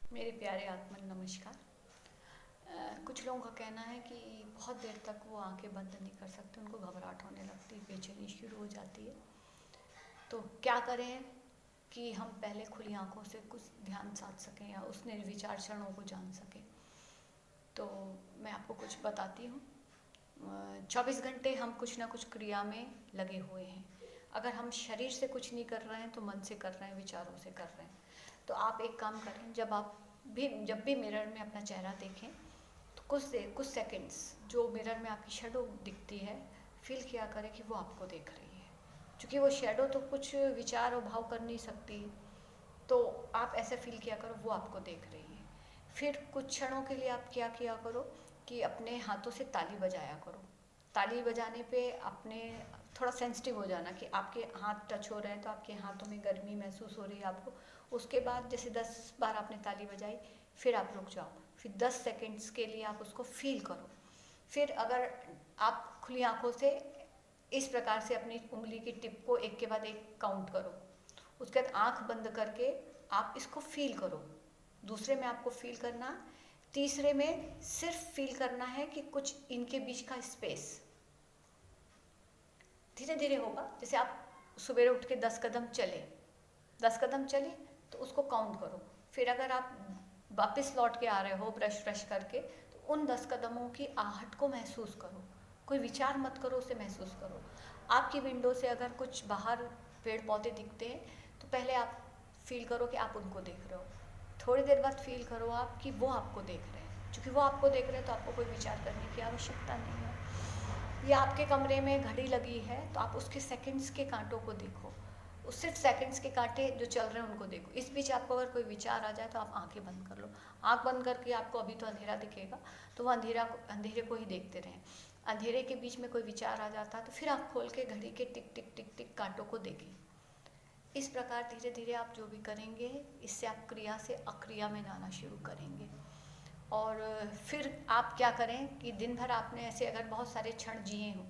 मेरे प्यारे आत्मन नमस्कार। कुछ लोगों का कहना है कि बहुत देर तक वो आंखें बंद नहीं कर सकते, उनको घबराहट होने लगती, बेचैनी शुरू हो जाती है। तो क्या करें कि हम पहले खुली आंखों से कुछ ध्यान साध सकें या उस निर्विचार क्षणों को जान सकें। तो मैं आपको कुछ बताती हूँ। 24 घंटे हम कुछ ना कुछ क्रिया में लगे हुए हैं। अगर हम शरीर से कुछ नहीं कर रहे हैं तो मन से कर रहे हैं, विचारों से कर रहे हैं। तो आप एक काम करें, जब भी मिरर में अपना चेहरा देखें तो कुछ सेकंड्स जो मिरर में आपकी शेडो दिखती है, फील किया करें कि वो आपको देख रही है। क्योंकि वो शेडो तो कुछ विचार और भाव कर नहीं सकती, तो आप ऐसे फील किया करो वो आपको देख रही है। फिर कुछ क्षणों के लिए आप क्या किया करो कि अपने हाथों से ताली बजाया करो। ताली बजाने पे अपने थोड़ा सेंसिटिव हो जाना कि आपके हाथ टच हो रहे हैं, तो आपके हाथों में गर्मी महसूस हो रही है आपको। उसके बाद जैसे 10 बार आपने ताली बजाई, फिर आप रुक जाओ, फिर 10 सेकेंड्स के लिए आप उसको फील करो। फिर अगर आप खुली आंखों से इस प्रकार से अपनी उंगली की टिप को एक के बाद एक काउंट करो। उसके बाद आंख बंद करके आप इसको फील करो। दूसरे में आपको फील करना, तीसरे में सिर्फ फील करना है कि कुछ इनके बीच का स्पेस धीरे धीरे होगा। जैसे आप सुबह उठ के 10 कदम चले तो उसको काउंट करो। फिर अगर आप वापस लौट के आ रहे हो ब्रश करके, तो उन 10 कदमों की आहट को महसूस करो। कोई विचार मत करो, उसे महसूस करो। आपकी विंडो से अगर कुछ बाहर पेड़ पौधे दिखते हैं तो पहले आप फील करो कि आप उनको देख रहे हो। थोड़ी देर बाद फील करो आप कि वो आपको देख रहे हैं। क्योंकि वो आपको देख रहे हैं तो आपको कोई विचार करने की आवश्यकता नहीं है। या आपके कमरे में घड़ी लगी है तो आप उसके सेकंड्स के कांटों को देखो। उस सिर्फ सेकंड्स के कांटे जो चल रहे हैं उनको देखो। इस बीच आपको अगर कोई विचार आ जाए तो आप आंखें बंद कर लो। आंख बंद करके आपको अभी तो अंधेरा दिखेगा, तो वो अंधेरे को ही देखते रहें। अंधेरे के बीच में कोई विचार आ जाता है तो फिर आप खोल के घड़ी के टिक टिक टिक टिक कांटों को देखें। इस प्रकार धीरे धीरे आप जो भी करेंगे, इससे आप क्रिया से अक्रिया में जाना शुरू करेंगे। और फिर आप क्या करें कि दिन भर आपने ऐसे अगर बहुत सारे क्षण जिए हों,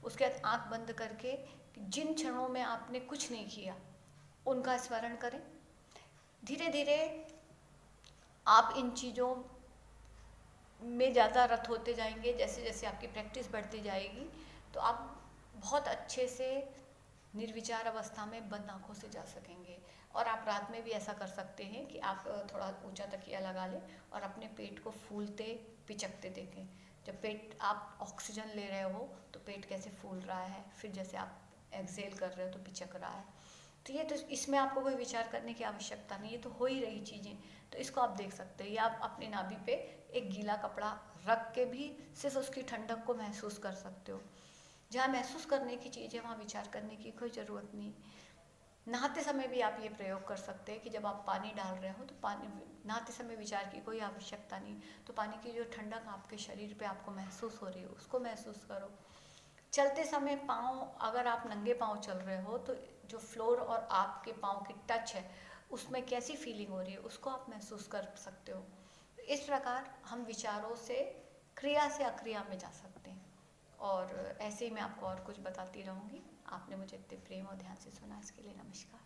उसके बाद आंख बंद करके जिन क्षणों में आपने कुछ नहीं किया उनका स्मरण करें। धीरे धीरे आप इन चीज़ों में ज़्यादा रत होते जाएंगे। जैसे जैसे आपकी प्रैक्टिस बढ़ती जाएगी तो आप बहुत अच्छे से निर्विचार अवस्था में बंद आँखों से जा सकेंगे। और आप रात में भी ऐसा कर सकते हैं कि आप थोड़ा ऊंचा तकिया लगा लें और अपने पेट को फूलते पिचकते देखें। जब पेट आप ऑक्सीजन ले रहे हो तो पेट कैसे फूल रहा है, फिर जैसे आप एक्सेल कर रहे हो तो पिचक रहा है। तो ये तो इसमें आपको कोई विचार करने की आवश्यकता नहीं, ये तो हो ही रही चीज़ें। तो इसको आप देख सकते हैं। या आप अपनी नाभि पे एक गीला कपड़ा रख के भी सिर्फ उसकी ठंडक को महसूस कर सकते हो। जहाँ महसूस करने की चीज़ है वहाँ विचार करने की कोई ज़रूरत नहीं। नहाते समय भी आप ये प्रयोग कर सकते हैं कि जब आप पानी डाल रहे हो तो पानी नहाते समय विचार की कोई आवश्यकता नहीं। तो पानी की जो ठंडक आपके शरीर पे आपको महसूस हो रही है उसको महसूस करो। चलते समय पाँव, अगर आप नंगे पाँव चल रहे हो तो जो फ्लोर और आपके पाँव की टच है उसमें कैसी फीलिंग हो रही है उसको आप महसूस कर सकते हो। इस प्रकार हम विचारों से क्रिया से अक्रिया में जा सकते हैं। और ऐसे ही मैं आपको और कुछ बताती रहूँगी। आपने मुझे इतने प्रेम और ध्यान से सुना, इसके लिए नमस्कार।